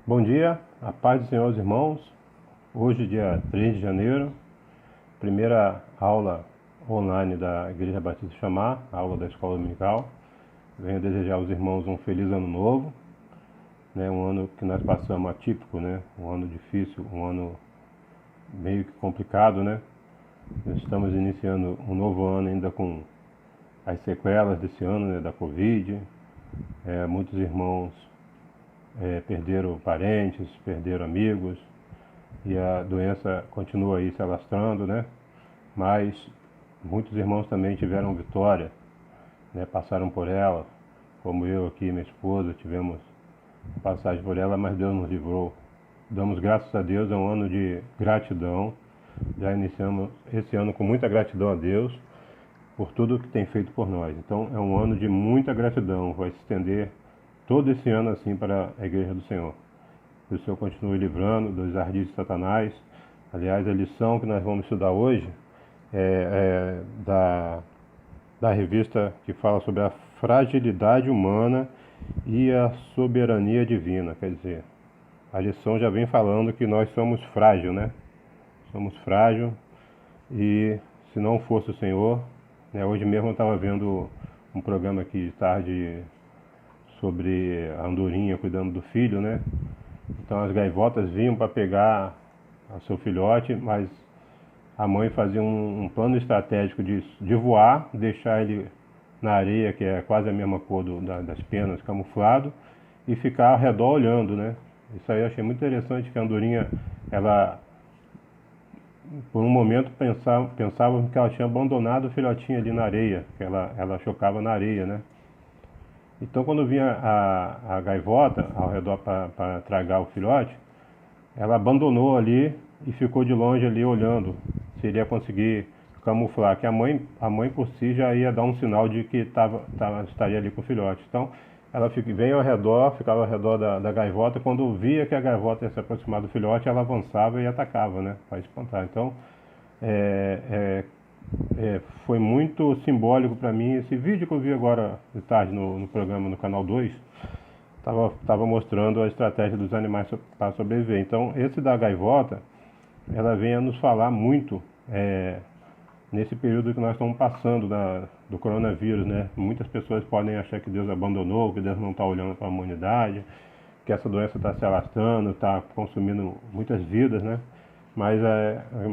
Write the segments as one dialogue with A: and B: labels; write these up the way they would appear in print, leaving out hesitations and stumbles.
A: Bom dia, a paz do Senhor aos irmãos. Hoje, dia 3 de janeiro, primeira aula online da Igreja Batista Chamar, a aula da Escola Dominical. Venho desejar aos irmãos um feliz ano novo, né? Um ano que nós passamos atípico, né? Um ano difícil, um ano meio que complicado, né? Estamos iniciando um novo ano ainda com as sequelas desse ano, né? Da Covid. Muitos irmãos perderam parentes, perderam amigos, e a doença continua aí se alastrando, né? Mas muitos irmãos também tiveram vitória, né? Passaram por ela, como eu aqui e minha esposa tivemos passagem por ela, mas Deus nos livrou. Damos graças a Deus, é um ano de gratidão. Já iniciamos esse ano com muita gratidão a Deus por tudo que tem feito por nós. Então é um ano de muita gratidão, vai se estender todo esse ano assim para a Igreja do Senhor. Que o Senhor continue livrando dos ardis de Satanás. Aliás, a lição que nós vamos estudar hoje é da revista que fala sobre a fragilidade humana e a soberania divina. Quer dizer, a lição já vem falando que nós somos frágil, né? Somos frágil e se não fosse o Senhor, né? Hoje mesmo eu estava vendo um programa aqui de tarde sobre a andorinha cuidando do filho, né? Então as gaivotas vinham para pegar o seu filhote, mas a mãe fazia um plano estratégico de voar, deixar ele na areia, que é quase a mesma cor das penas, camuflado, e ficar ao redor olhando, né? Isso aí eu achei muito interessante, que a andorinha, ela, por um momento, pensava que ela tinha abandonado o filhotinho ali na areia, que ela chocava na areia, né? Então, quando vinha a gaivota ao redor para tragar o filhote, ela abandonou ali e ficou de longe ali olhando se ele ia conseguir camuflar, que a mãe por si já ia dar um sinal de que estaria ali com o filhote. Então, ela veio ao redor, ficava ao redor da gaivota. Quando via que a gaivota ia se aproximar do filhote, ela avançava e atacava, né, para espantar. Então, foi muito simbólico para mim. Esse vídeo que eu vi agora de tarde no programa no Canal 2 estava mostrando a estratégia dos animais para sobreviver. Então, esse da gaivota, ela vem a nos falar muito nesse período que nós estamos passando do coronavírus, né? Muitas pessoas podem achar que Deus abandonou, que Deus não está olhando para a humanidade, que essa doença está se alastrando, está consumindo muitas vidas, né? Mas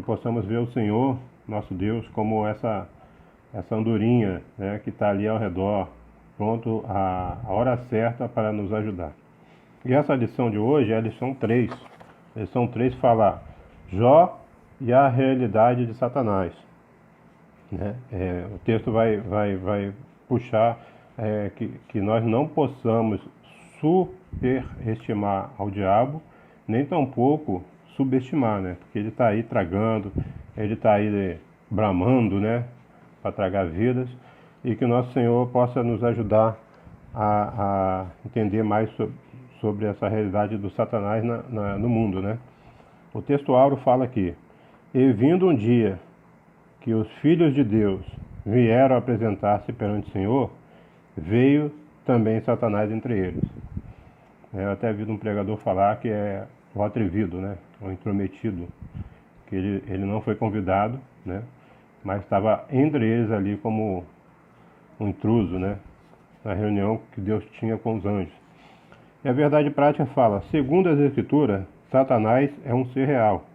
A: possamos ver o Senhor, nosso Deus, como essa andorinha, né, que está ali ao redor, pronto a hora certa para nos ajudar. E essa lição de hoje é a lição 3. A lição 3 fala Jó e a realidade de Satanás, né? O texto vai puxar que nós não possamos superestimar ao diabo, nem tampouco subestimar, né? Porque ele está aí tragando, ele está aí bramando, né, para tragar vidas, e que o nosso Senhor possa nos ajudar a entender mais sobre essa realidade do Satanás no mundo, né? O texto áureo fala aqui: e vindo um dia que os filhos de Deus vieram apresentar-se perante o Senhor, veio também Satanás entre eles. Eu até vi um pregador falar que é o atrevido, né, o intrometido, que ele não foi convidado, né, mas estava entre eles ali como um intruso, né, na reunião que Deus tinha com os anjos. E a verdade prática fala: segundo as Escrituras, Satanás é um ser real,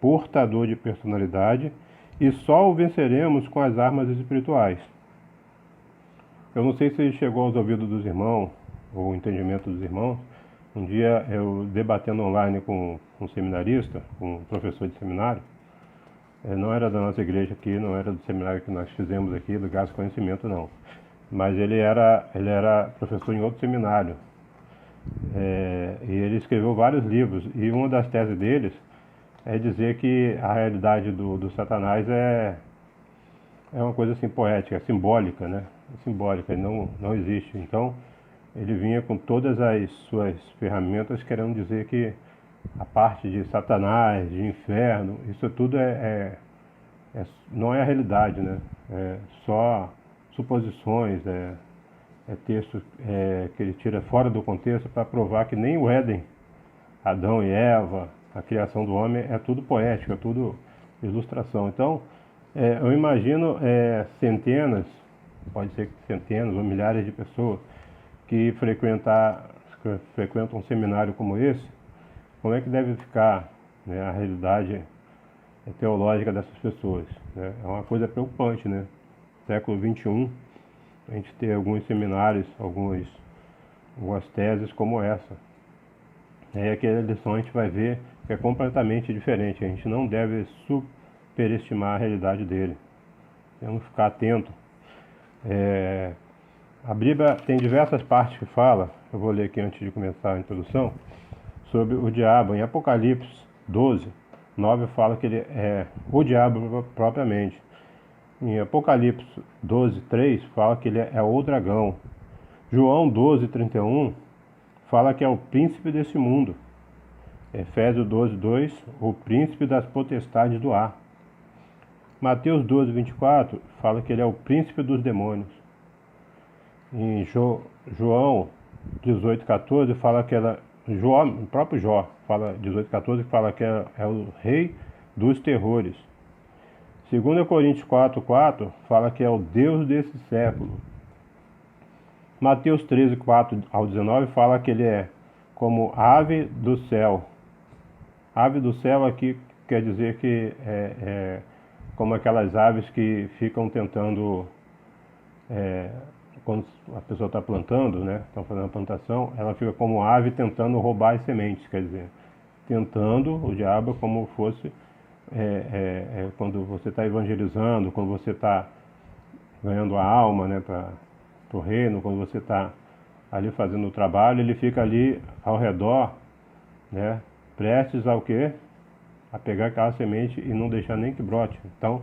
A: portador de personalidade, e só o venceremos com as armas espirituais. Eu não sei se chegou aos ouvidos dos irmãos, ou o entendimento dos irmãos. Um dia eu debatendo online com um seminarista, um professor de seminário, não era da nossa igreja aqui, não era do seminário que nós fizemos aqui, do Gás Conhecimento, não. Mas ele era professor em outro seminário. E ele escreveu vários livros, e uma das teses deles é dizer que a realidade do Satanás é uma coisa assim poética, é simbólica, né? É simbólica, não existe. Então, ele vinha com todas as suas ferramentas querendo dizer que a parte de Satanás, de inferno, isso tudo não é a realidade, né? É só suposições, texto que ele tira fora do contexto para provar que nem o Éden Adão e Eva, a criação do homem, é tudo poético, é tudo ilustração. Então, eu imagino centenas, pode ser centenas ou milhares de pessoas que frequentam um seminário como esse, como é que deve ficar, né, a realidade teológica dessas pessoas, né? É uma coisa preocupante, né? Século XXI, a gente ter alguns seminários, algumas teses como essa. E aí aquela lição a gente vai ver que é completamente diferente. A gente não deve superestimar a realidade dele. Temos que ficar atento. A Bíblia tem diversas partes que fala, eu vou ler aqui antes de começar a introdução, sobre o diabo. Em Apocalipse 12, 9 fala que ele é o diabo propriamente. Em Apocalipse 12, 3 fala que ele é o dragão. João 12, 31 fala que é o príncipe desse mundo. Efésios 12, 2, o príncipe das potestades do ar. Mateus 12, 24 fala que ele é o príncipe dos demônios. Em João 18, 14 fala que o próprio Jó fala 18, 14 fala que é o rei dos terrores. 2 Coríntios 4, 4 fala que é o Deus desse século. Mateus 13, 4 ao 19 fala que ele é como ave do céu. Ave do céu aqui quer dizer que é como aquelas aves que ficam tentando, quando a pessoa está plantando, né, estão fazendo a plantação, ela fica como ave tentando roubar as sementes, quer dizer, tentando o diabo como fosse quando você está evangelizando, quando você está ganhando a alma, né, para o reino, quando você está ali fazendo o trabalho, ele fica ali ao redor, né, prestes ao quê? A pegar aquela semente e não deixar nem que brote. Então,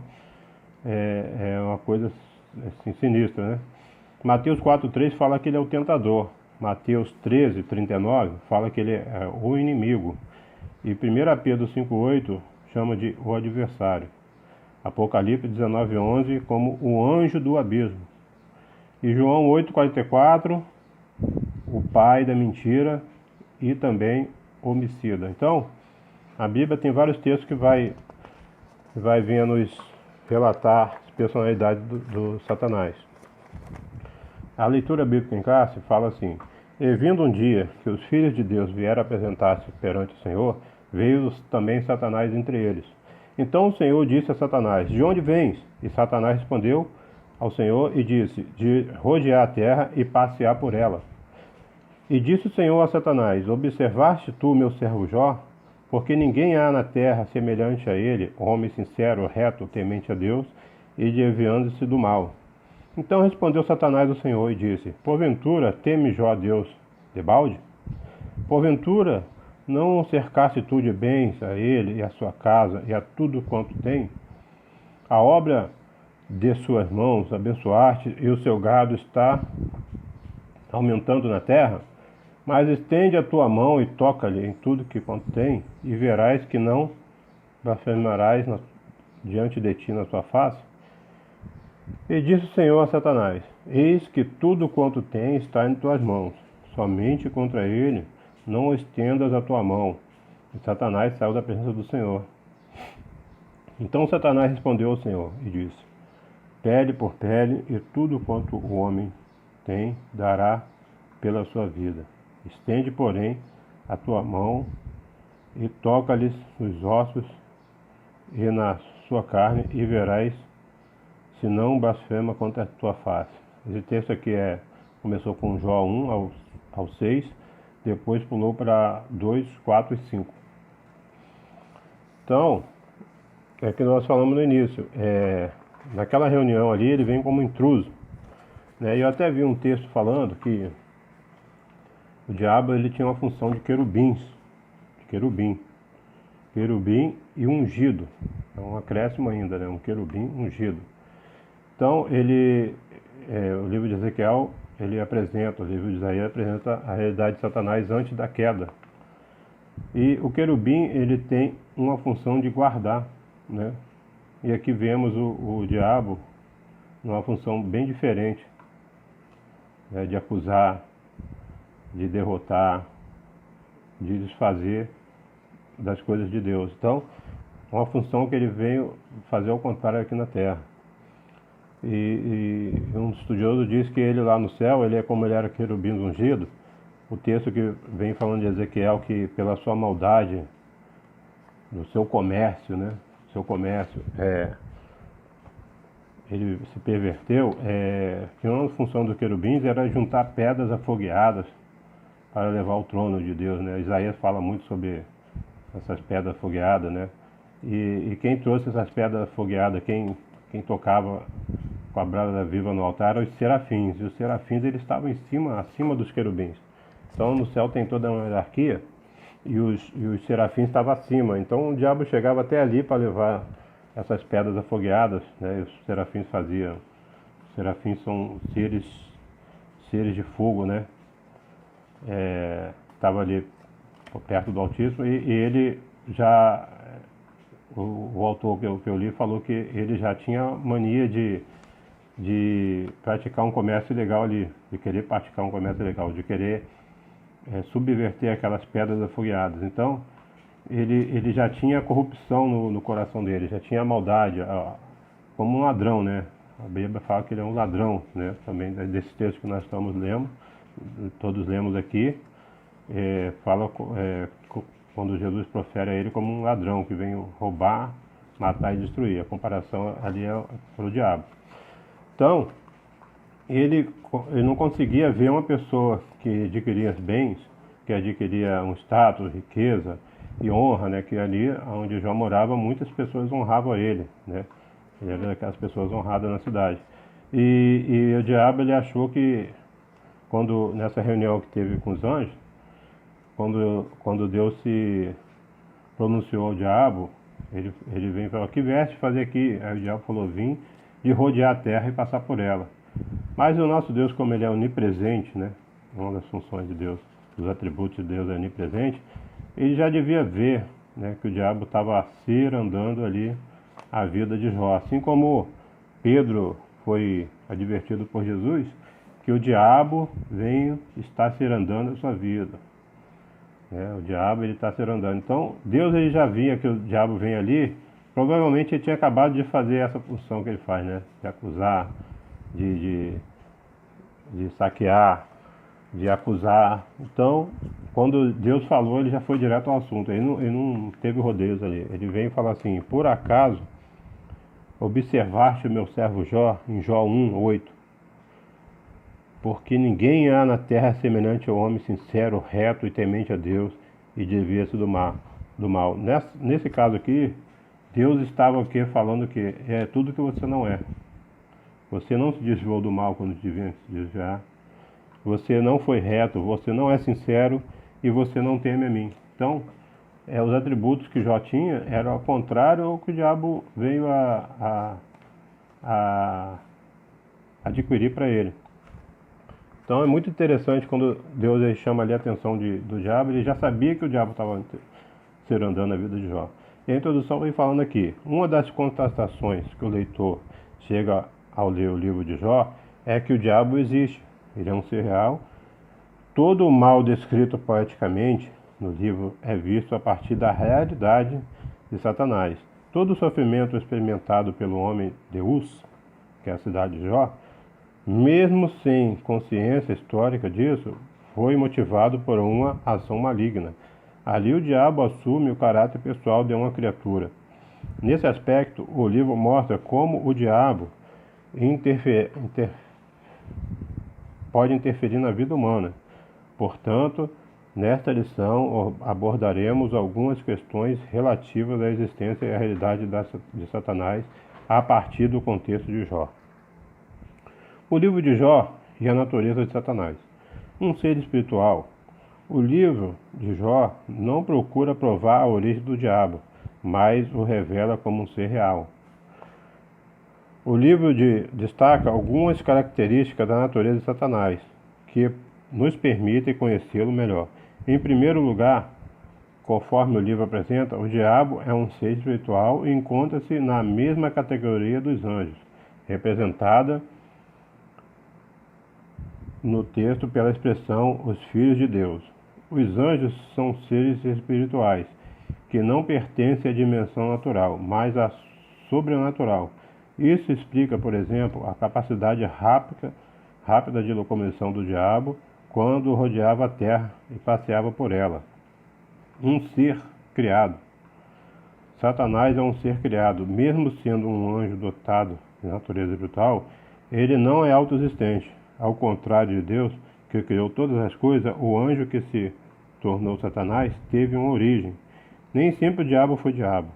A: é uma coisa assim, sinistra, né? Mateus 4,3 fala que ele é o tentador. Mateus 13, 39 fala que ele é o inimigo. E 1 Pedro 5,8 chama de o adversário. Apocalipse 19,11 como o anjo do abismo. E João 8,44, o pai da mentira e também homicida. Então, a Bíblia tem vários textos que vai nos relatar as personalidades do Satanás. A leitura bíblica em classe fala assim: e vindo um dia que os filhos de Deus vieram apresentar-se perante o Senhor, veio também Satanás entre eles. Então o Senhor disse a Satanás: de onde vens? E Satanás respondeu ao Senhor e disse: de rodear a terra e passear por ela. E disse o Senhor a Satanás: observaste tu meu servo Jó? Porque ninguém há na terra semelhante a ele, homem sincero, reto, temente a Deus e desviando-se do mal. Então respondeu Satanás ao Senhor e disse: porventura teme Jó a Deus debalde? Porventura não o cercaste tu de bens a ele e a sua casa e a tudo quanto tem? A obra de suas mãos abençoaste e o seu gado está aumentando na terra? Mas estende a tua mão e toca-lhe em tudo que quanto tem, e verás que não blasfemarás diante de ti na tua face. E disse o Senhor a Satanás: eis que tudo quanto tem está em tuas mãos, somente contra ele não estendas a tua mão. E Satanás saiu da presença do Senhor. Então Satanás respondeu ao Senhor e disse: pele por pele, e tudo quanto o homem tem dará pela sua vida. Estende, porém, a tua mão e toca-lhes os ossos e na sua carne, e verás se não blasfema contra a tua face. Esse texto aqui começou com Jó 1 ao 6, depois pulou para 2, 4 e 5. Então, é que nós falamos no início, naquela reunião ali ele vem como intruso, né? Eu até vi um texto falando que o diabo ele tinha uma função de querubim e ungido. É um acréscimo ainda, né? Um querubim ungido. Então o livro de Ezequiel o livro de Isaías apresenta a realidade de Satanás antes da queda. E o querubim ele tem uma função de guardar, né? E aqui vemos o diabo numa função bem diferente, né? De acusar, de derrotar, de desfazer das coisas de Deus. Então, uma função que ele veio fazer ao contrário aqui na Terra. E um estudioso diz que ele lá no céu, ele é como ele era querubim ungido. O texto que vem falando de Ezequiel, que pela sua maldade, no seu comércio, né? Seu comércio, ele se perverteu. Que uma função dos querubins era juntar pedras afogueadas para levar o trono de Deus, né? Isaías fala muito sobre essas pedras afogueadas, né? E quem trouxe essas pedras afogueadas, quem tocava com a brasa viva no altar eram os serafins. E os serafins eles estavam acima dos querubins. Então no céu tem toda uma hierarquia e os serafins estavam acima. Então o diabo chegava até ali para levar essas pedras afogueadas, né? E os serafins faziam. Os serafins são seres de fogo, né? Estava ali perto do Altíssimo e ele já, o autor que eu li falou que ele já tinha mania de praticar um comércio ilegal ali, de querer praticar um comércio ilegal, de querer subverter aquelas pedras afogueadas. Então ele já tinha corrupção no coração dele, já tinha maldade, como um ladrão, né? A Bíblia fala que ele é um ladrão, né? Também desse texto que nós estamos lendo, todos lemos aqui, fala quando Jesus profere a ele como um ladrão que veio roubar, matar e destruir. A comparação ali é para o diabo. Então, ele não conseguia ver uma pessoa que adquiria bens, que adquiria um status, riqueza e honra, né? Que ali onde Jó morava, muitas pessoas honravam ele, né? Ele era daquelas pessoas honradas na cidade. E o diabo ele achou que, nessa reunião que teve com os anjos, quando Deus se pronunciou ao diabo, ele veio e falou: que vieste fazer aqui? Aí o diabo falou: vim de rodear a terra e passar por ela. Mas o nosso Deus, como ele é onipresente, né? Uma das funções de Deus, dos atributos de Deus é onipresente, ele já devia ver, né, que o diabo estava andando ali a vida de Jó. Assim como Pedro foi advertido por Jesus que o diabo está andando a sua vida. O diabo ele está andando. Então Deus ele já via que o diabo vem ali. Provavelmente ele tinha acabado de fazer essa função que ele faz, né? De acusar, de saquear, de acusar. Então, quando Deus falou, ele já foi direto ao assunto. Ele não teve rodeios ali. Ele vem e fala assim: por acaso observaste o meu servo Jó, em Jó 1:8? Porque ninguém há na terra semelhante ao homem sincero, reto e temente a Deus e desvia-se do mal. Nesse caso aqui, Deus estava aqui falando que é tudo que você não é. Você não se desviou do mal quando devia se desviar. Você não foi reto, você não é sincero e você não teme a mim. Então, os atributos que Jó tinha eram ao contrário ao que o diabo veio a adquirir para ele. Então é muito interessante quando Deus chama ali a atenção do diabo. Ele já sabia que o diabo estava andando a vida de Jó. E a introdução vem falando aqui: uma das constatações que o leitor chega ao ler o livro de Jó é que o diabo existe. Ele é um ser real. Todo o mal descrito poeticamente no livro é visto a partir da realidade de Satanás. Todo o sofrimento experimentado pelo homem de Uz, que é a cidade de Jó, mesmo sem consciência histórica disso, foi motivado por uma ação maligna. Ali o diabo assume o caráter pessoal de uma criatura. Nesse aspecto, o livro mostra como o diabo pode interferir na vida humana. Portanto, nesta lição abordaremos algumas questões relativas à existência e à realidade de Satanás a partir do contexto de Jó. O livro de Jó e a natureza de Satanás. Um ser espiritual. O livro de Jó não procura provar a origem do diabo, mas o revela como um ser real. O livro destaca algumas características da natureza de Satanás, que nos permitem conhecê-lo melhor. Em primeiro lugar, conforme o livro apresenta, o diabo é um ser espiritual e encontra-se na mesma categoria dos anjos, representada no texto pela expressão os filhos de Deus. Os anjos são seres espirituais, que não pertencem à dimensão natural, mas à sobrenatural. Isso explica, por exemplo, a capacidade rápida de locomoção do diabo quando rodeava a terra e passeava por ela. Um ser criado. Satanás é um ser criado, mesmo sendo um anjo dotado de natureza espiritual, ele não é autoexistente. Ao contrário de Deus, que criou todas as coisas, o anjo que se tornou Satanás teve uma origem. Nem sempre o diabo foi diabo.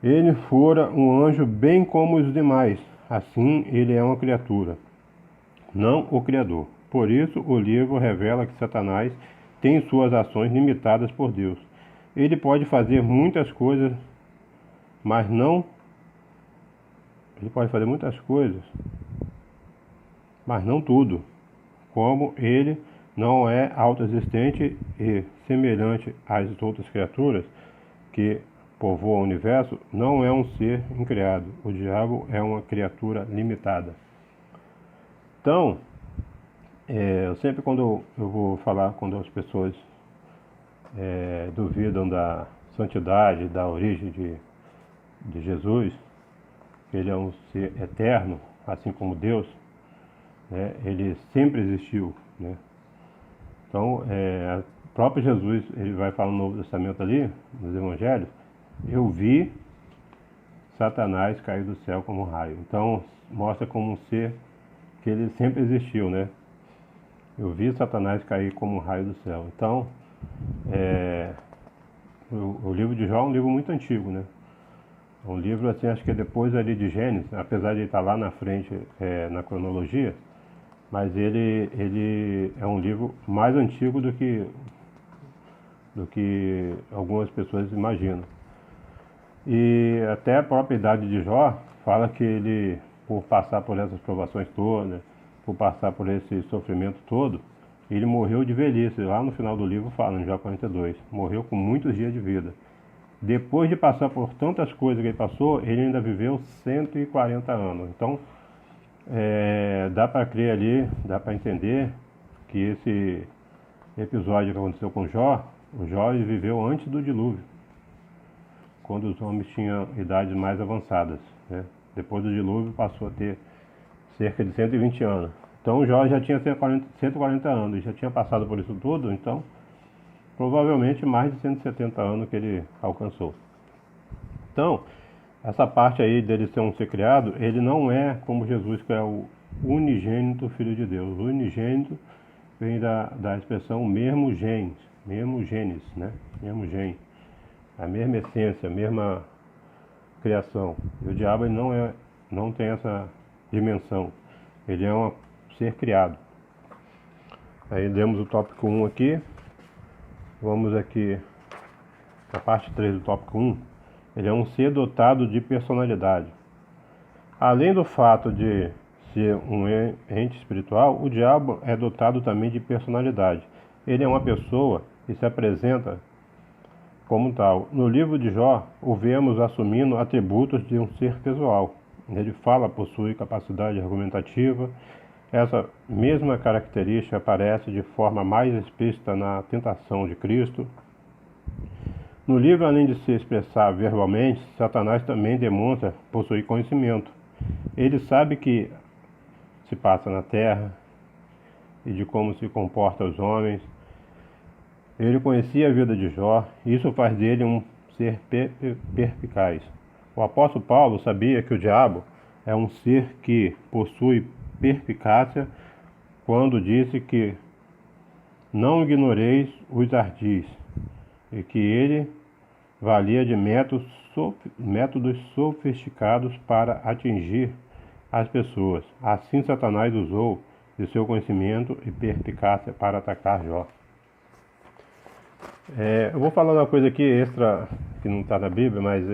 A: Ele fora um anjo bem como os demais. Assim, ele é uma criatura, não o Criador. Por isso, o livro revela que Satanás tem suas ações limitadas por Deus. Ele pode fazer muitas coisas, mas não. Ele pode fazer muitas coisas, mas não tudo. Como ele não é autoexistente e semelhante às outras criaturas que povoam o universo, não é um ser incriado. O diabo é uma criatura limitada. Então, eu sempre quando eu vou falar, quando as pessoas duvidam da santidade, da origem de Jesus, que ele é um ser eterno, assim como Deus, né? Ele sempre existiu, né? Então, o próprio Jesus, ele vai falar no Novo Testamento ali, nos Evangelhos, eu vi Satanás cair do céu como um raio. Então, mostra como um ser que ele sempre existiu, né? Eu vi Satanás cair como um raio do céu. Então, o livro de Jó é um livro muito antigo, né? É um livro, assim, acho que é depois ali de Gênesis, apesar de ele estar lá na frente na cronologia, mas ele é um livro mais antigo do que algumas pessoas imaginam. E até a própria idade de Jó fala que ele, por passar por essas provações todas, por passar por esse sofrimento todo, ele morreu de velhice. Lá no final do livro fala, em Jó 42, morreu com muitos dias de vida. Depois de passar por tantas coisas que ele passou, ele ainda viveu 140 anos. Então, dá para crer ali, dá para entender que esse episódio que aconteceu com Jó, o Jó viveu antes do dilúvio, quando os homens tinham idades mais avançadas, né? Depois do dilúvio passou a ter cerca de 120 anos. Então Jó já tinha 140 anos, já tinha passado por isso tudo, então provavelmente mais de 170 anos que ele alcançou. Então, essa parte aí dele ser um ser criado, ele não é como Jesus, que é o unigênito Filho de Deus. O unigênito vem da expressão mesmo genes, né? Mesmo gene, a mesma essência, a mesma criação. E o diabo ele não tem essa dimensão. Ele é um ser criado. Aí demos o tópico 1 aqui. Vamos aqui na parte 3 do tópico 1. Ele é um ser dotado de personalidade. Além do fato de ser um ente espiritual, o diabo é dotado também de personalidade. Ele é uma pessoa e se apresenta como tal. No livro de Jó, o vemos assumindo atributos de um ser pessoal. Ele fala, possui capacidade argumentativa. Essa mesma característica aparece de forma mais explícita na tentação de Cristo. No livro, além de se expressar verbalmente, Satanás também demonstra possuir conhecimento. Ele sabe que se passa na terra e de como se comportam os homens. Ele conhecia a vida de Jó, e isso faz dele um ser perspicaz. O apóstolo Paulo sabia que o diabo é um ser que possui perspicácia quando disse que não ignoreis os ardis, e que ele valia de métodos sofisticados para atingir as pessoas. Assim Satanás usou de seu conhecimento e perspicácia para atacar Jó. Eu vou falar uma coisa aqui extra, que não está na Bíblia, mas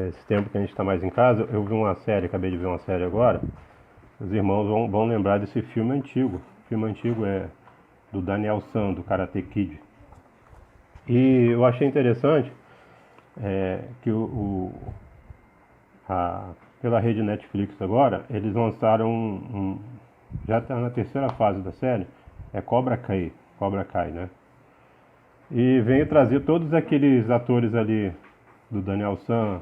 A: esse tempo que a gente está mais em casa, eu vi uma série, acabei de ver uma série agora. Os irmãos vão lembrar desse filme antigo. O filme antigo é do Daniel San, do Karate Kid. E eu achei interessante que pela rede Netflix agora, eles lançaram já está na terceira fase da série, Cobra Kai. Cobra Kai, né? E venho trazer todos aqueles atores ali, do Daniel San,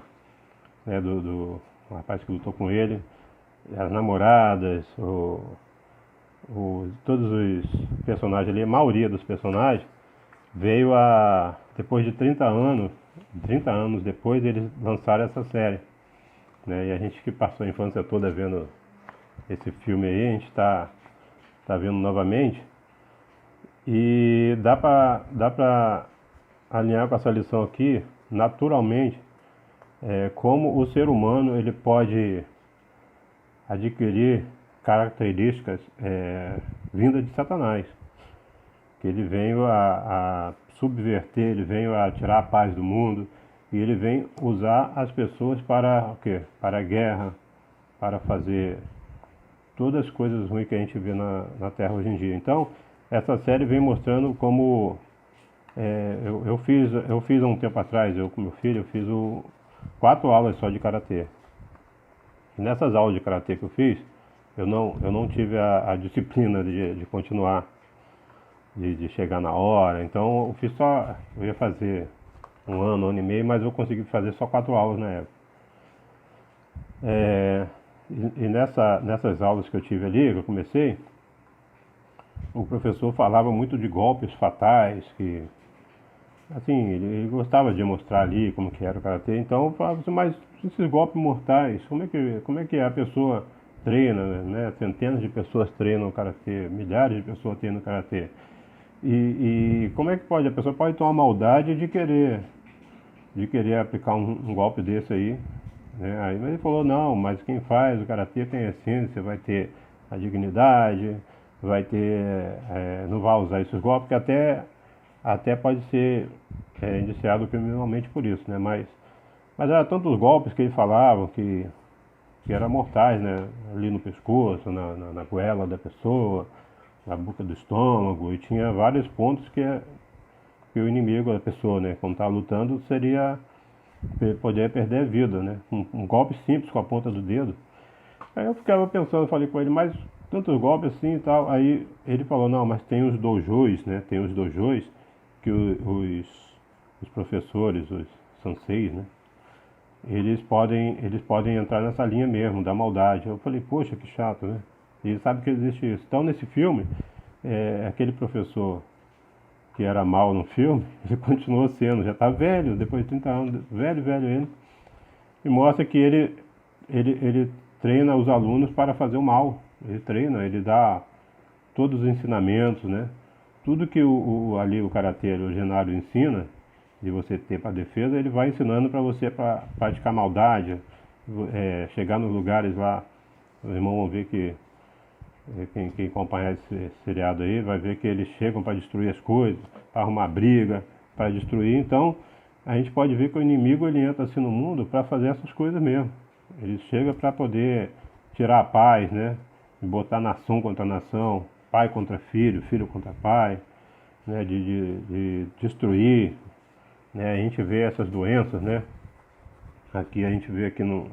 A: né, do rapaz que lutou com ele, as namoradas, todos os personagens ali, a maioria dos personagens, veio depois de 30 anos depois eles lançaram essa série, né? E a gente que passou a infância toda vendo esse filme aí, a gente tá vendo novamente, e dá pra alinhar com essa lição aqui, naturalmente, como o ser humano ele pode adquirir características vindas de Satanás, que ele veio a subverter, ele veio a tirar a paz do mundo, e ele vem usar as pessoas para o quê? Para a guerra, para fazer todas as coisas ruins que a gente vê na Terra hoje em dia. Então, essa série vem mostrando como eu fiz há um tempo atrás, eu com meu filho, eu fiz 4 aulas só de karatê. E nessas aulas de karatê que eu fiz, eu não tive a disciplina de continuar, de chegar na hora. Então eu ia fazer um ano e meio, mas eu consegui fazer só 4 aulas na época. E nessas aulas que eu tive ali, que eu comecei, o professor falava muito de golpes fatais, que assim, ele gostava de mostrar ali como que era o karatê. Então eu falava assim, mas esses golpes mortais, como é que a pessoa treina, né? Centenas de pessoas treinam o karatê, milhares de pessoas treinam o karatê. E como é que pode? A pessoa pode ter uma maldade de querer aplicar um golpe desse aí, né? Aí ele falou, não, mas quem faz o karatê tem essência, vai ter a dignidade, vai ter, não vai usar esses golpes, que até pode ser indiciado criminalmente por isso, né? Mas era tantos golpes que ele falava que eram mortais, né? Ali no pescoço, na goela da pessoa, na boca do estômago, e tinha vários pontos que o inimigo da pessoa, né, quando estava lutando, poderia perder a vida, né? Um golpe simples com a ponta do dedo. Aí eu ficava pensando, falei com ele, mas tantos golpes assim e tal. Aí ele falou, não, mas tem os dojos, né? Tem os dojos que os professores, os senseis, né? Eles podem entrar nessa linha mesmo, da maldade. Eu falei, poxa, que chato, né? E ele sabe que existe isso. Então, nesse filme, aquele professor que era mal no filme, ele continuou sendo, já está velho, depois de 30 anos, velho ele, e mostra que ele treina os alunos para fazer o mal. Ele treina, ele dá todos os ensinamentos, né? Tudo que ali o karatê originário ensina, de você ter para defesa, ele vai ensinando para você para praticar maldade, chegar nos lugares lá. Os irmãos vão ver que quem acompanhar esse seriado aí vai ver que eles chegam para destruir as coisas, para arrumar briga, para destruir. Então a gente pode ver que o inimigo ele entra assim no mundo para fazer essas coisas mesmo. Ele chega para poder tirar a paz, né? Botar nação contra nação, pai contra filho, filho contra pai, né? De destruir, né? A gente vê essas doenças, né? Aqui a gente vê aqui no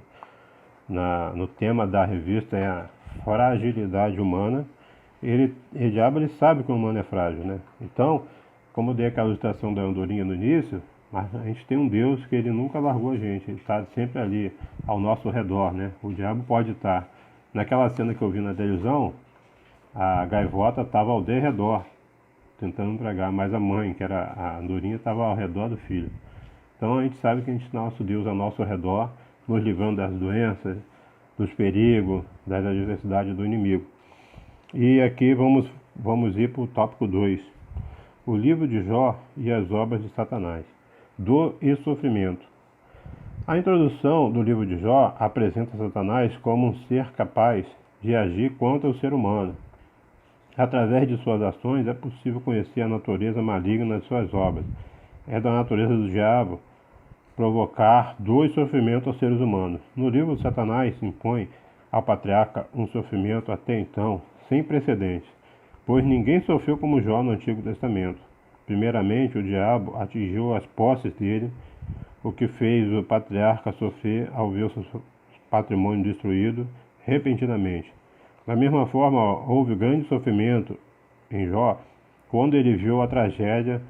A: tema da revista é a fragilidade humana. O diabo ele sabe que o humano é frágil, né? Então, como eu dei aquela ilustração da andorinha no início, mas a gente tem um Deus que ele nunca largou a gente, ele está sempre ali ao nosso redor, né? O diabo pode estar. Naquela cena que eu vi na televisão, a gaivota estava ao derredor, tentando pregar, mas a mãe, que era a andorinha, estava ao redor do filho. Então a gente sabe que nosso Deus é ao nosso redor, nos livrando das doenças, dos perigos, das adversidades do inimigo. E aqui vamos ir para o tópico 2. O livro de Jó e as obras de Satanás. Dor e sofrimento. A introdução do livro de Jó apresenta Satanás como um ser capaz de agir contra o ser humano. Através de suas ações é possível conhecer a natureza maligna de suas obras. É da natureza do diabo provocar dor e sofrimento aos seres humanos. No livro de Satanás se impõe ao patriarca um sofrimento até então sem precedentes, pois ninguém sofreu como Jó no Antigo Testamento. Primeiramente, o diabo atingiu as posses dele, o que fez o patriarca sofrer ao ver o seu patrimônio destruído repentinamente. Da mesma forma, houve grande sofrimento em Jó quando ele viu a tragédia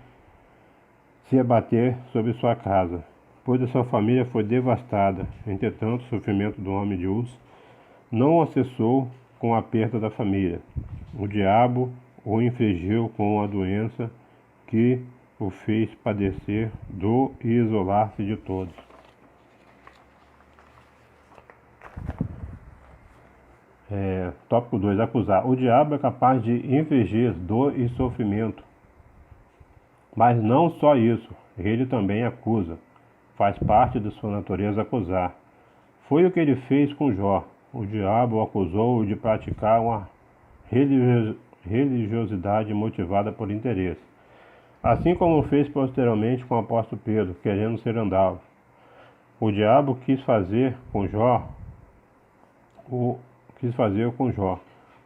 A: se abater sobre sua casa, pois a sua família foi devastada. Entretanto, o sofrimento do homem de Uz não o cessou com a perda da família. O diabo o infligiu com a doença que o fez padecer dor e isolar-se de todos. Tópico 2. Acusar. O diabo é capaz de infligir dor e sofrimento. Mas não só isso, ele também acusa. Faz parte de sua natureza acusar. Foi o que ele fez com Jó. O diabo o acusou de praticar uma religiosidade motivada por interesse. Assim como fez posteriormente com o apóstolo Pedro, querendo ser andá-lo. O diabo quis fazer com Jó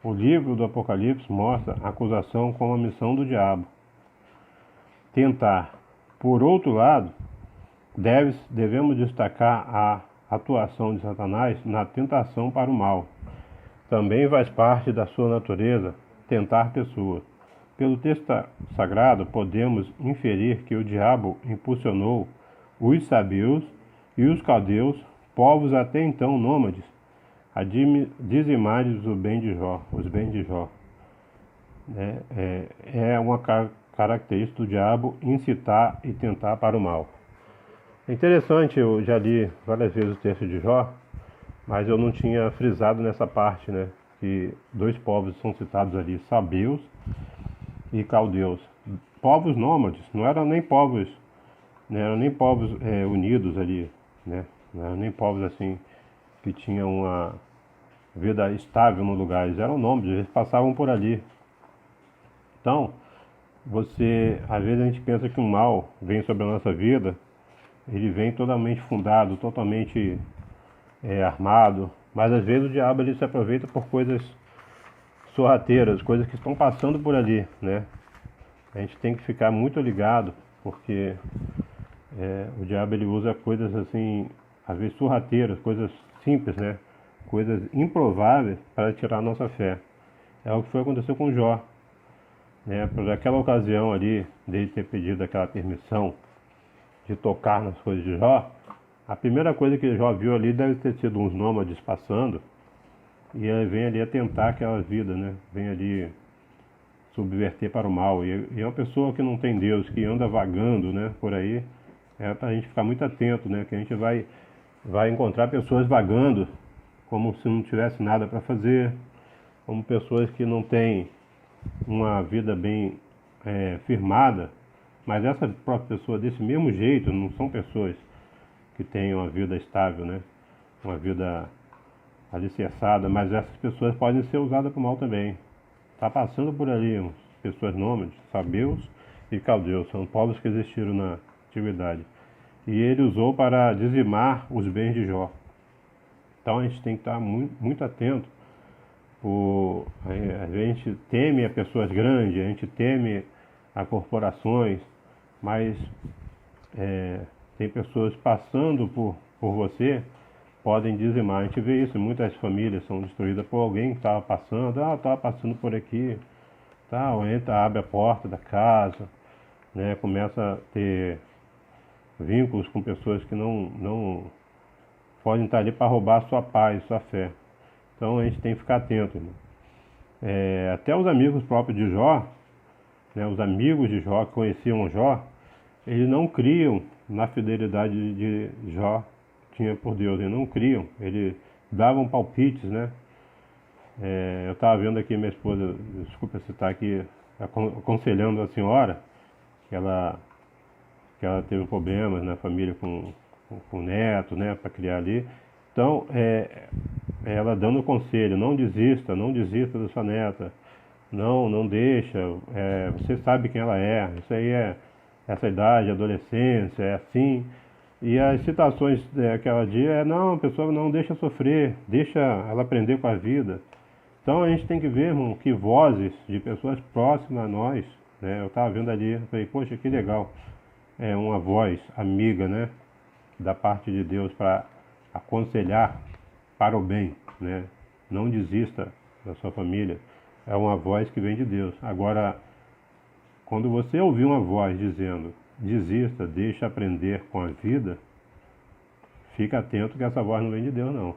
A: O livro do Apocalipse mostra a acusação como a missão do diabo. Tentar. Por outro lado, devemos destacar a atuação de Satanás na tentação para o mal. Também faz parte da sua natureza tentar pessoas. Pelo texto sagrado, podemos inferir que o diabo impulsionou os sabeus e os caldeus, povos até então nômades, a dizimarem os bens de Jó. É uma característica do diabo incitar e tentar para o mal. É interessante, eu já li várias vezes o texto de Jó, mas eu não tinha frisado nessa parte, né? Que dois povos são citados ali, sabeus e caldeus. Povos nômades, não eram nem povos unidos ali, né? Não eram nem povos assim que tinham uma vida estável no lugar, eles eram nômades, eles passavam por ali. Então, às vezes a gente pensa que o mal vem sobre a nossa vida, ele vem totalmente fundado, totalmente armado, mas às vezes o diabo ele se aproveita por coisas sorrateiras, coisas que estão passando por ali, né? A gente tem que ficar muito ligado, porque o diabo ele usa coisas assim, às vezes sorrateiras, coisas simples, né? Coisas improváveis para tirar a nossa fé. É o que foi aconteceu com Jó, né? Por aquela ocasião ali, dele ter pedido aquela permissão de tocar nas coisas de Jó, a primeira coisa que Jó viu ali deve ter sido uns nômades passando, e ele vem ali a tentar aquela vida, né? Vem ali subverter para o mal. E é uma pessoa que não tem Deus, que anda vagando, né, por aí, é para a gente ficar muito atento, né? Que a gente vai encontrar pessoas vagando como se não tivesse nada para fazer, como pessoas que não têm uma vida bem firmada, mas essa própria pessoa desse mesmo jeito não são pessoas que têm uma vida estável, né? Uma vida alicerçada, mas essas pessoas podem ser usadas para o mal também. Está passando por ali pessoas nômades, sabeus e caldeus, são povos que existiram na antiguidade. E ele usou para dizimar os bens de Jó. Então a gente tem que estar muito, muito atento. A gente teme a pessoas grandes, a gente teme a corporações, mas tem pessoas passando por você, podem dizimar. A gente vê isso, muitas famílias são destruídas por alguém que estava passando, estava passando por aqui, entra, abre a porta da casa, né, começa a ter vínculos com pessoas que não podem estar ali para roubar a sua paz, sua fé. Então a gente tem que ficar atento, irmão. Até os amigos próprios de Jó, né, os amigos de Jó que conheciam Jó, eles não criam na fidelidade de Jó tinha por Deus, eles não criam, eles davam palpites, né? Eu estava vendo aqui minha esposa, desculpa citar aqui, aconselhando a senhora, que ela teve problemas na família com o neto, né, para criar ali. Então, ela dando conselho, não desista da sua neta, não deixa, você sabe quem ela é, isso aí essa idade, adolescência, é assim. E as citações que ela diz não, a pessoa não deixa sofrer, deixa ela aprender com a vida. Então a gente tem que ver, irmão, que vozes de pessoas próximas a nós, né? Eu estava vendo ali, falei, poxa, que legal, uma voz amiga, né, da parte de Deus para aconselhar para o bem, né? Não desista da sua família, é uma voz que vem de Deus. Agora, quando você ouvir uma voz dizendo, desista, deixa aprender com a vida, fica atento que essa voz não vem de Deus, não.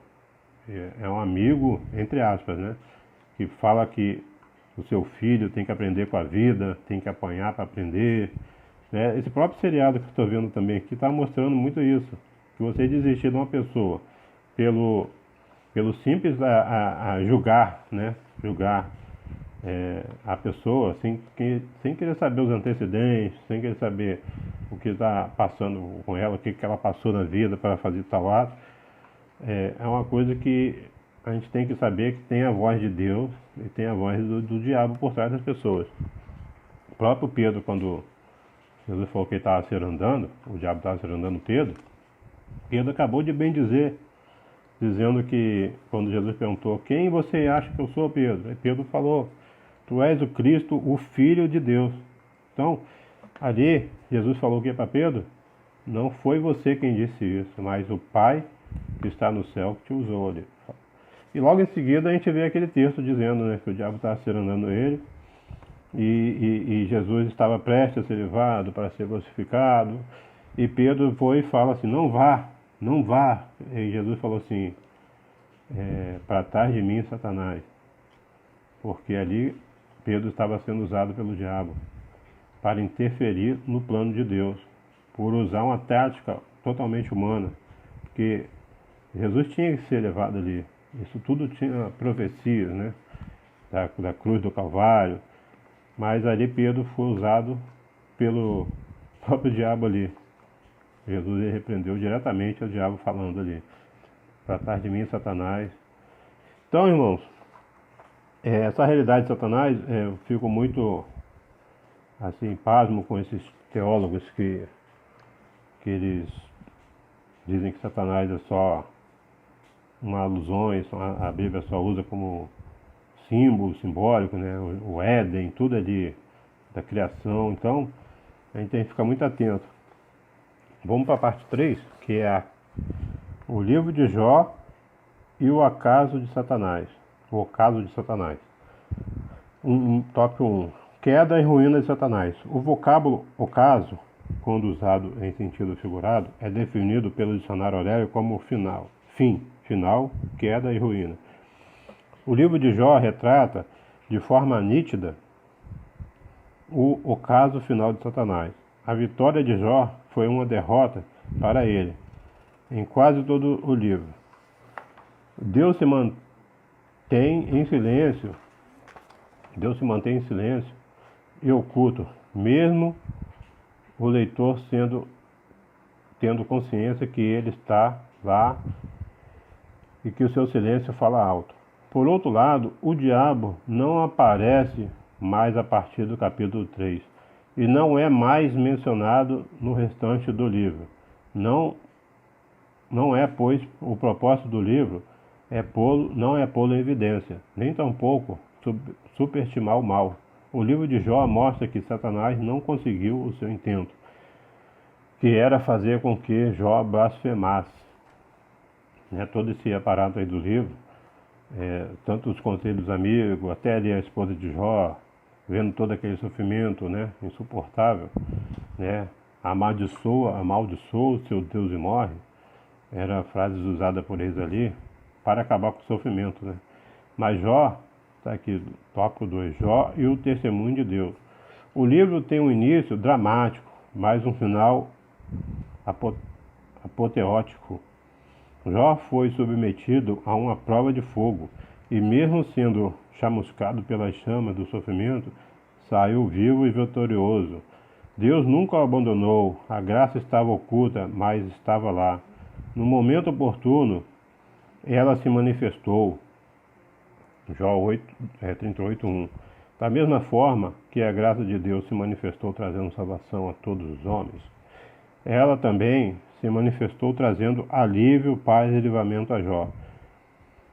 A: É um amigo, entre aspas, né? Que fala que o seu filho tem que aprender com a vida, tem que apanhar para aprender. Né? Esse próprio seriado que eu estou vendo também aqui está mostrando muito isso. Que você desistir de uma pessoa pelo simples a julgar, né? Julgar a pessoa sem querer saber os antecedentes, sem querer saber o que está passando com ela, o que ela passou na vida para fazer tal ato. É uma coisa que a gente tem que saber que tem a voz de Deus e tem a voz do diabo por trás das pessoas. O próprio Pedro, quando Jesus falou que ele estava serandando, o diabo estava serandando Pedro acabou de bem dizer, dizendo que, quando Jesus perguntou, quem você acha que eu sou, Pedro? Aí Pedro falou, tu és o Cristo, o Filho de Deus. Então, ali, Jesus falou o que para Pedro? Não foi você quem disse isso, mas o Pai que está no céu que te usou ali. E logo em seguida a gente vê aquele texto dizendo, né, que o diabo estava serandando ele e Jesus estava prestes a ser levado para ser crucificado. E Pedro foi e fala assim, não vá, não vá. E Jesus falou assim, para trás de mim, Satanás. Porque ali Pedro estava sendo usado pelo diabo para interferir no plano de Deus, por usar uma tática totalmente humana, porque Jesus tinha que ser levado ali. Isso tudo tinha profecias, né? Da cruz do Calvário. Mas ali Pedro foi usado pelo próprio diabo ali. Jesus repreendeu diretamente o diabo falando ali. Para trás de mim, Satanás. Então, irmãos, essa realidade de Satanás, eu fico muito assim, pasmo com esses teólogos que eles dizem que Satanás é só uma alusão, a Bíblia só usa como símbolo, simbólico, né? O Éden, tudo ali da criação. Então, a gente tem que ficar muito atento. Vamos para a parte 3, que é o livro de Jó e o acaso de Satanás. O ocaso de Satanás. Tópico 1. Queda e ruína de Satanás. O vocábulo ocaso, quando usado em sentido figurado, é definido pelo dicionário Aurélio como fim, final, queda e ruína. O livro de Jó retrata de forma nítida o ocaso final de Satanás. A vitória de Jó foi uma derrota para ele, em quase todo o livro. Deus se mantém em silêncio e oculto, mesmo o leitor tendo consciência que ele está lá e que o seu silêncio fala alto. Por outro lado, o diabo não aparece mais a partir do capítulo 3 e não é mais mencionado no restante do livro. Não é, pois, o propósito do livro não é pô-lo em evidência, nem tampouco superestimar o mal. O livro de Jó mostra que Satanás não conseguiu o seu intento, que era fazer com que Jó blasfemasse. Todo esse aparato aí do livro, tanto os conselhos dos amigos, até ali a esposa de Jó, vendo todo aquele sofrimento, insuportável, amaldiçoa o seu Deus e morre, era frases usadas por eles ali para acabar com o sofrimento, Mas Jó, está aqui, tópico 2, Jó e o testemunho de Deus. O livro tem um início dramático, mas um final apoteótico. Jó foi submetido a uma prova de fogo e, mesmo sendo chamuscado pelas chamas do sofrimento, saiu vivo e vitorioso. Deus nunca o abandonou, a graça estava oculta, mas estava lá. No momento oportuno, ela se manifestou. Jó 38:1. Da mesma forma que a graça de Deus se manifestou trazendo salvação a todos os homens, ela também se manifestou trazendo alívio, paz e livramento a Jó.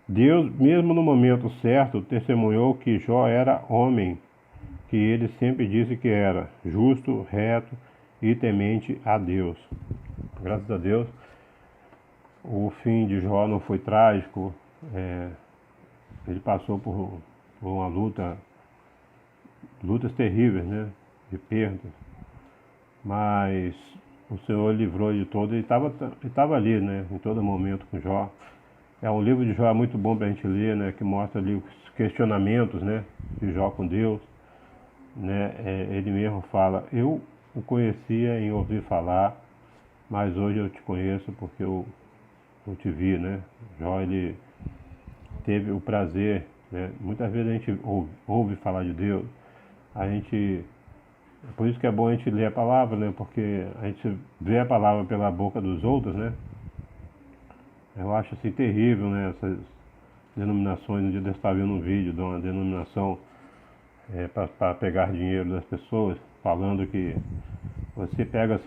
A: Deus, mesmo no momento certo, testemunhou que Jó era homem, que ele sempre disse que era, justo, reto e temente a Deus. Graças a Deus, o fim de Jó não foi trágico, ele passou por uma lutas terríveis, de perdas, mas o Senhor livrou de todo, e estava ali, né, em todo momento com Jó. É um livro de Jó muito bom para a gente ler, né, que mostra ali os questionamentos, né, de Jó com Deus, né. Ele mesmo fala: eu o conhecia em ouvir falar, mas hoje eu te conheço porque eu te vi, né. Jó, ele teve o prazer, né. Muitas vezes a gente ouve falar de Deus, a gente, por isso que é bom a gente ler a palavra, né, porque a gente vê a palavra pela boca dos outros, né. Eu acho assim terrível, né, essas denominações. Um dia eu estava vendo um vídeo de uma denominação para pegar dinheiro das pessoas, falando que você pega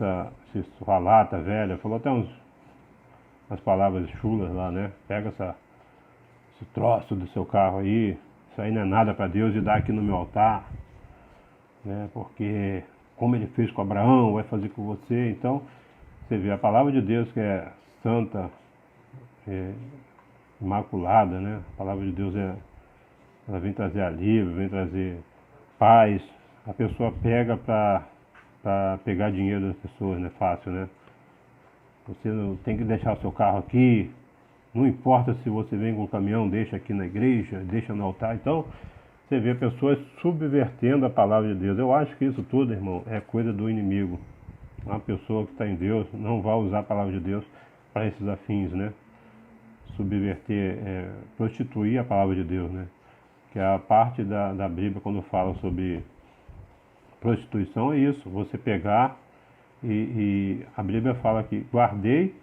A: sua lata velha, falou até umas palavras chulas lá, né? Pega esse troço do seu carro aí, isso aí não é nada para Deus, e dá aqui no meu altar, né? Porque como ele fez com Abraão, vai fazer com você. Então, você vê a palavra de Deus, que é santa, imaculada, né? A palavra de Deus ela vem trazer alívio, vem trazer paz. A pessoa pega para pegar dinheiro das pessoas, não é fácil, né? Você não tem que deixar o seu carro aqui, não importa se você vem com um caminhão, deixa aqui na igreja, deixa no altar. Então, você vê pessoas subvertendo a palavra de Deus. Eu acho que isso tudo, irmão, é coisa do inimigo. Uma pessoa que está em Deus não vai usar a palavra de Deus para esses afins, né? Subverter, prostituir a palavra de Deus, né? Que é a parte da Bíblia quando fala sobre prostituição, é isso, você pegar e a Bíblia fala que guardei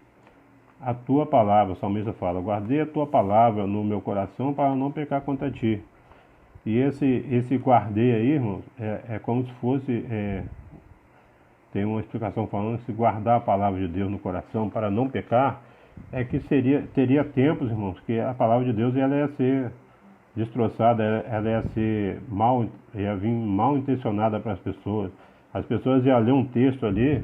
A: a tua palavra, o salmista fala, guardei a tua palavra no meu coração para não pecar contra ti. E esse guardei aí, irmãos, é como se fosse, tem uma explicação falando que se guardar a palavra de Deus no coração para não pecar, é que teria tempos, irmãos, que a palavra de Deus ela ia ser destroçada, ela ia vir mal intencionada para as pessoas. As pessoas iam ler um texto ali,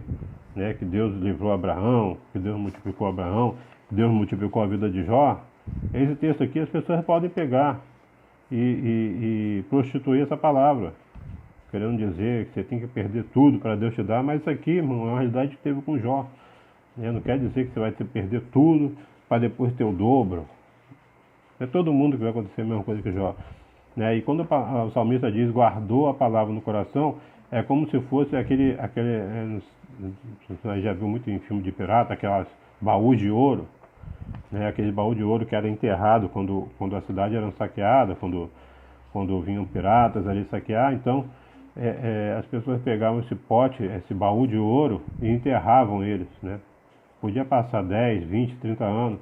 A: né, que Deus livrou Abraão, que Deus multiplicou Abraão, que Deus multiplicou a vida de Jó. Esse texto aqui as pessoas podem pegar e prostituir essa palavra, querendo dizer que você tem que perder tudo para Deus te dar, mas isso aqui, irmão, é uma realidade que teve com Jó. Não quer dizer que você vai ter que perder tudo para depois ter o dobro. É todo mundo que vai acontecer a mesma coisa que Jó. E quando o salmista diz guardou a palavra no coração, é como se fosse aquele você já viu muito em filme de pirata, aquelas baús de ouro, né? Aquele baú de ouro que era enterrado quando a cidade era saqueada, quando vinham piratas ali saquear. Então as pessoas pegavam esse pote, esse baú de ouro e enterravam eles, né? Podia passar 10, 20, 30 anos,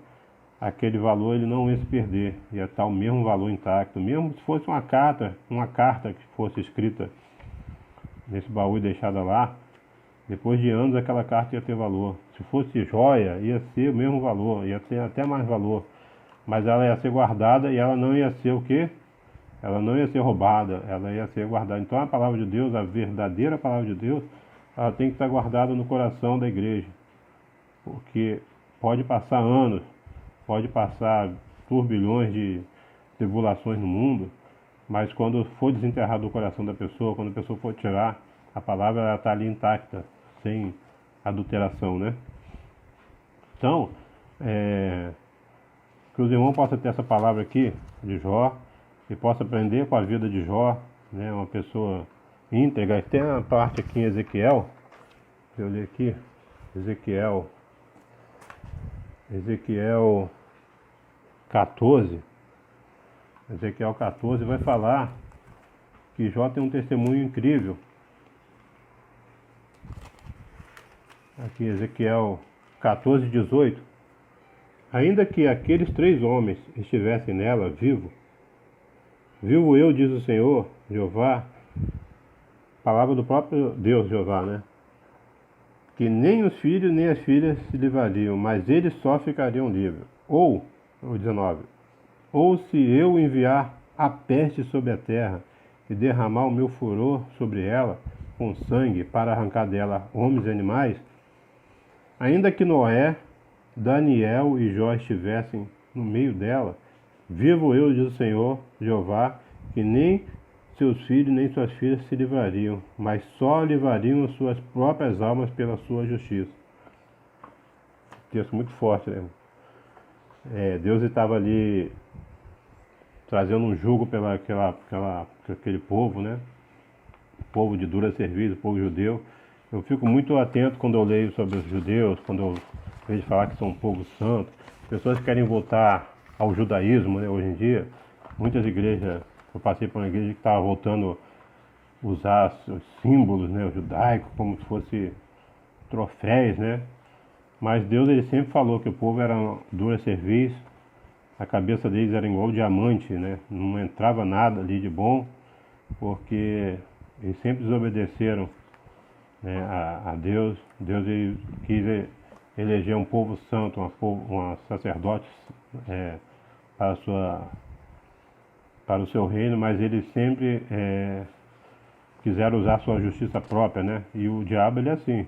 A: aquele valor ele não ia se perder, ia estar o mesmo valor intacto, mesmo se fosse uma carta que fosse escrita nesse baú e deixada lá, depois de anos aquela carta ia ter valor. Se fosse joia, ia ser o mesmo valor, ia ter até mais valor, mas ela ia ser guardada e ela não ia ser o quê? Ela não ia ser roubada, ela ia ser guardada. Então a palavra de Deus, a verdadeira palavra de Deus, ela tem que estar guardada no coração da igreja, porque pode passar anos, pode passar turbilhões de tribulações no mundo, mas quando for desenterrado do coração da pessoa, quando a pessoa for tirar, a palavra está ali intacta, sem adulteração, né? Então, que os irmãos possam ter essa palavra aqui de Jó, e possam aprender com a vida de Jó, né? Uma pessoa íntegra. Tem uma parte aqui em Ezequiel, eu ler aqui, Ezequiel 14, Ezequiel 14 vai falar que Jó tem um testemunho incrível. Aqui Ezequiel 14, 18. Ainda que aqueles 3 homens estivessem nela vivo eu, diz o Senhor, Jeová, palavra do próprio Deus, Jeová, né? Que nem os filhos nem as filhas se livrariam, mas eles só ficariam livres. Ou, o 19, ou se eu enviar a peste sobre a terra e derramar o meu furor sobre ela com sangue para arrancar dela homens e animais, ainda que Noé, Daniel e Jó estivessem no meio dela, vivo eu, diz o Senhor, Jeová, que nem seus filhos nem suas filhas se livrariam, mas só livrariam as suas próprias almas pela sua justiça. Texto muito forte, né? Deus estava ali trazendo um jugo pela aquele povo, né? Povo de dura serviço, povo judeu. Eu fico muito atento quando eu leio sobre os judeus, quando eu vejo falar que são um povo santo. Pessoas que querem voltar ao judaísmo, né? Hoje em dia, muitas igrejas, eu passei por uma igreja que estava voltando a usar os símbolos, né? O judaico, como se fosse troféus, né? Mas Deus, ele sempre falou que o povo era dura serviço, a cabeça deles era igual diamante, né? Não entrava nada ali de bom, porque eles sempre desobedeceram, né, a Deus. Deus, ele quis eleger um povo santo, uma sacerdote para o seu reino, mas eles sempre quiseram usar sua justiça própria, né? E o diabo, ele é assim.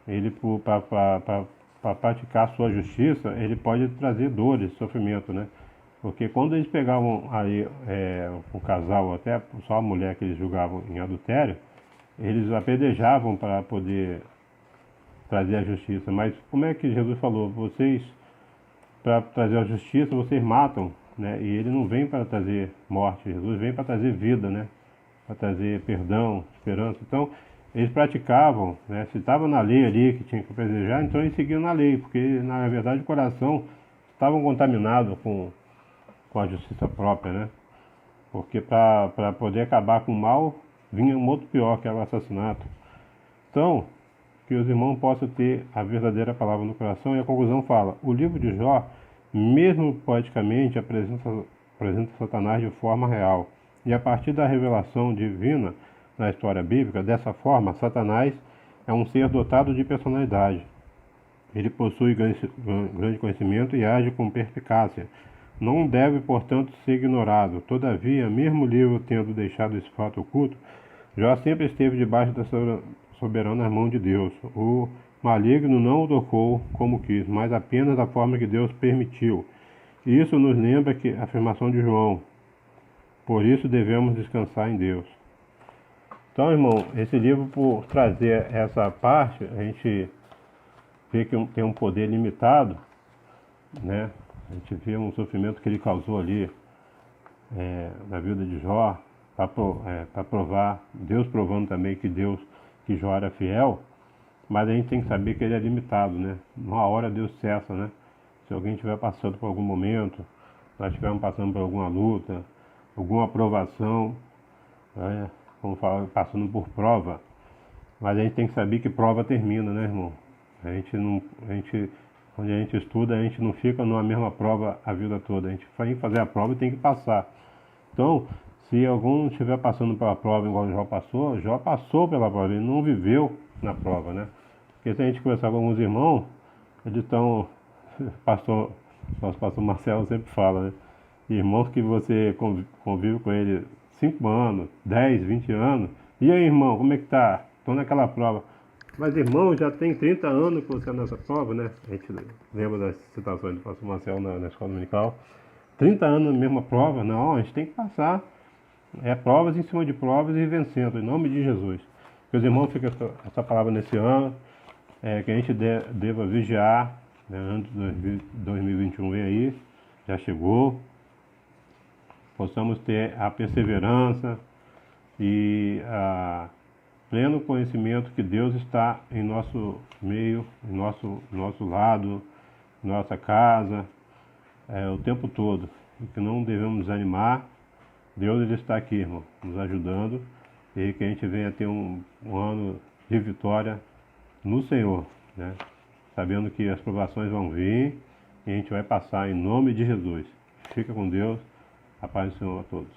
A: Ele, para praticar sua justiça, ele pode trazer dores, sofrimento, né? Porque quando eles pegavam aí um casal, até só a mulher que eles julgavam em adultério, eles apedrejavam para poder trazer a justiça. Mas como é que Jesus falou? Vocês, para trazer a justiça, vocês matam, né? E ele não vem para trazer morte, Jesus vem para trazer vida, né? Para trazer perdão, esperança. Então, eles praticavam, né? Se estava na lei ali que tinha que apedrejar, então eles seguiam na lei, porque na verdade o coração estavam contaminados com a justiça própria, né? Porque para poder acabar com o mal, vinha um outro pior, que era o assassinato. Então, que os irmãos possam ter a verdadeira palavra no coração. E a conclusão fala: o livro de Jó, mesmo poeticamente, apresenta Satanás de forma real. E a partir da revelação divina na história bíblica, dessa forma, Satanás é um ser dotado de personalidade. Ele possui grande conhecimento e age com perspicácia. Não deve, portanto, ser ignorado. Todavia, mesmo o livro tendo deixado esse fato oculto, Jó sempre esteve debaixo da soberana mão de Deus. O maligno não o tocou como quis, mas apenas da forma que Deus permitiu. E isso nos lembra que a afirmação de João: por isso devemos descansar em Deus. Então, irmão, esse livro, por trazer essa parte, a gente vê que tem um poder limitado, né? A gente vê um sofrimento que ele causou ali na vida de Jó, para provar, Deus provando também que Jó era fiel, mas a gente tem que saber que ele é limitado, né? Numa hora Deus cessa, né? Se alguém estiver passando por algum momento, nós estivermos passando por alguma luta, alguma aprovação, né? Vamos falar, passando por prova, mas a gente tem que saber que prova termina, né, irmão? Quando a gente estuda, a gente não fica numa mesma prova a vida toda. A gente vai fazer a prova e tem que passar. Então, se algum estiver passando pela prova igual o Jó passou pela prova, ele não viveu na prova, né? Porque se a gente conversar com alguns irmãos, eles estão... Nosso pastor Marcelo sempre fala, né? Irmãos que você convive com ele 5 anos, 10, 20 anos. E aí, irmão, como é que tá? Estou naquela prova. Mas, irmão, já tem 30 anos que você é nessa prova, né? A gente lembra das citações do pastor Marcelo na escola dominical. 30 anos na mesma prova? Não, a gente tem que passar. Provas em cima de provas e vencendo, em nome de Jesus. Meus irmãos, fica essa palavra nesse ano, que a gente deva vigiar, né? Antes de 2021 vem aí, já chegou. Possamos ter a perseverança e pleno conhecimento que Deus está em nosso meio, em nosso lado, em nossa casa, o tempo todo. E que não devemos desanimar. Deus, ele está aqui, irmão, nos ajudando, e que a gente venha ter um ano de vitória no Senhor, né? Sabendo que as provações vão vir e a gente vai passar em nome de Jesus. Fica com Deus. A paz do Senhor a todos.